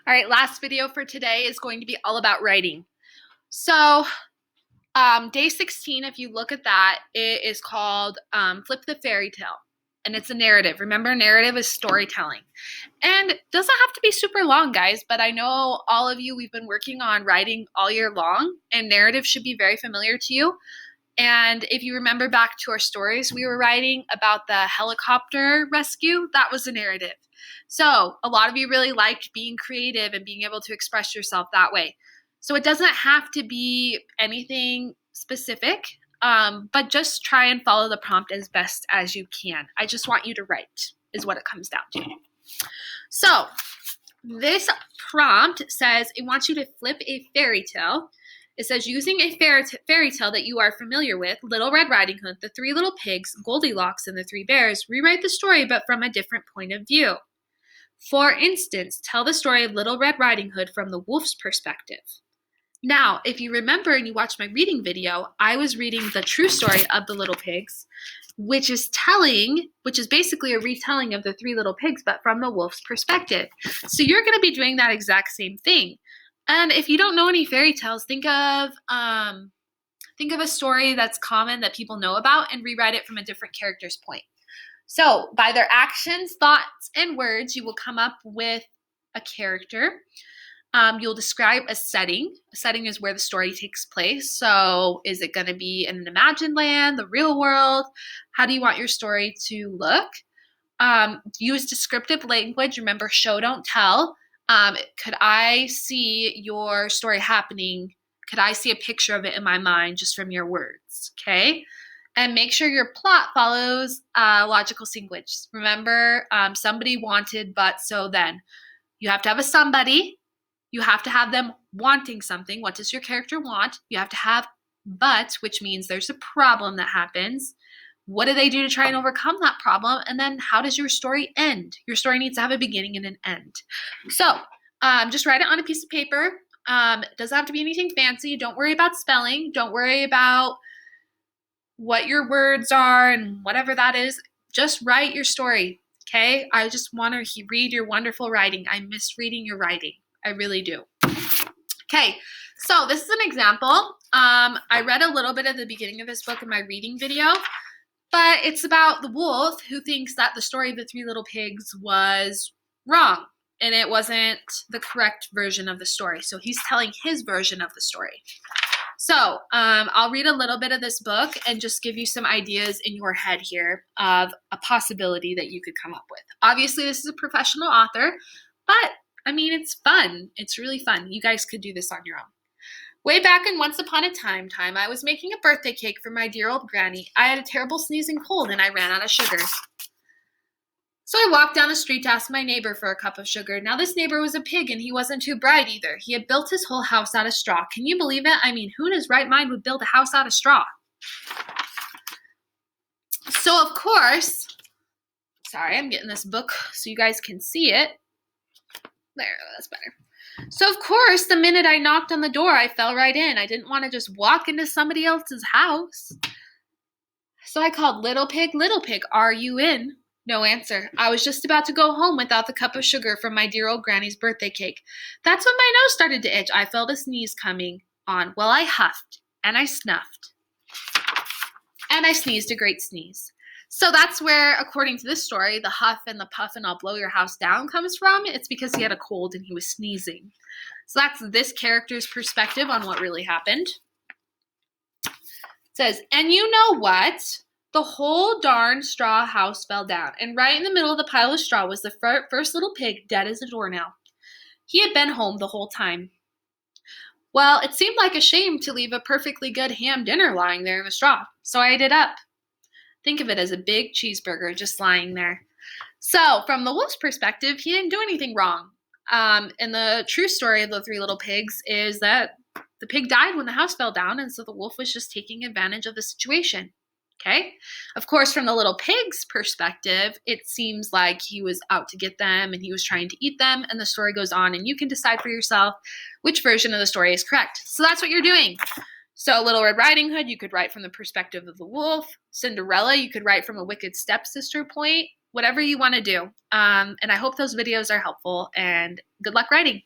All right, last video for today is going to be all about writing. So, day 16, if you look at that, it is called Flip the Fairy Tale. And it's a narrative. Remember, narrative is storytelling. And it doesn't have to be super long, guys, but I know all of you, we've been working on writing all year long, and narrative should be very familiar to you. And if you remember back to our stories we were writing about the helicopter rescue, that was a narrative. So a lot of you really liked being creative and being able to express yourself that way. So it doesn't have to be anything specific, but just try and follow the prompt as best as you can. I just want you to write, is what it comes down to. So this prompt says it wants you to flip a fairy tale. It says, using a fairy tale that you are familiar with, Little Red Riding Hood, the Three Little Pigs, Goldilocks, and the Three Bears, rewrite the story but from a different point of view. For instance, tell the story of Little Red Riding Hood from the wolf's perspective. Now, if you remember and you watched my reading video, I was reading the true story of the Little Pigs, which is basically a retelling of the Three Little Pigs, but from the wolf's perspective. So you're going to be doing that exact same thing. And if you don't know any fairy tales, think of a story that's common that people know about and rewrite it from a different character's point. So by their actions, thoughts, and words, you will come up with a character. You'll describe a setting. A setting is where the story takes place. So is it going to be in an imagined land, the real world? How do you want your story to look? Use descriptive language. Remember, show, don't tell. Could I see your story happening? Could I see a picture of it in my mind just from your words? Okay. And make sure your plot follows logical sequence. Remember, somebody wanted, but so then. You have to have a somebody. You have to have them wanting something. What does your character want? You have to have but, which means there's a problem that happens. What do they do to try and overcome that problem? And then how does your story end? Your story needs to have a beginning and an end. So just write it on a piece of paper. It doesn't have to be anything fancy. Don't worry about spelling. Don't worry about what your words are and whatever that is. Just write your story, okay? I just want to read your wonderful writing. I miss reading your writing. I really do. Okay, so this is an example. I read a little bit at the beginning of this book in my reading video, but it's about the wolf who thinks that the story of the Three Little Pigs was wrong, and it wasn't the correct version of the story. So he's telling his version of the story. So I'll read a little bit of this book and just give you some ideas in your head here of a possibility that you could come up with. Obviously, this is a professional author, but I mean, it's fun. It's really fun. You guys could do this on your own. Way back in Once Upon a Time, I was making a birthday cake for my dear old granny. I had a terrible sneezing cold and I ran out of sugar. So I walked down the street to ask my neighbor for a cup of sugar. Now this neighbor was a pig and he wasn't too bright either. He had built his whole house out of straw. Can you believe it? I mean, who in his right mind would build a house out of straw? So of course, sorry, I'm getting this book so you guys can see it. There, that's better. So, of course, the minute I knocked on the door, I fell right in. I didn't want to just walk into somebody else's house. So I called, Little Pig, are you in? No answer. I was just about to go home without the cup of sugar from my dear old granny's birthday cake. That's when my nose started to itch. I felt a sneeze coming on. Well, I huffed, and I snuffed, and I sneezed a great sneeze. So that's where, according to this story, the huff and the puff and I'll blow your house down comes from. It's because he had a cold and he was sneezing. So that's this character's perspective on what really happened. It says, and you know what? The whole darn straw house fell down, and right in the middle of the pile of straw was the first little pig, dead as a doornail. He had been home the whole time. Well, it seemed like a shame to leave a perfectly good ham dinner lying there in the straw, so I ate it up. Think of it as a big cheeseburger just lying there. So from the wolf's perspective, he didn't do anything wrong. And the true story of the Three Little Pigs is that the pig died when the house fell down, and so the wolf was just taking advantage of the situation. Okay? Of course, from the little pig's perspective, it seems like he was out to get them and he was trying to eat them, and the story goes on, and you can decide for yourself which version of the story is correct. So that's what you're doing. So Little Red Riding Hood, you could write from the perspective of the wolf. Cinderella, you could write from a wicked stepsister point. Whatever you want to do. And I hope those videos are helpful, and good luck writing.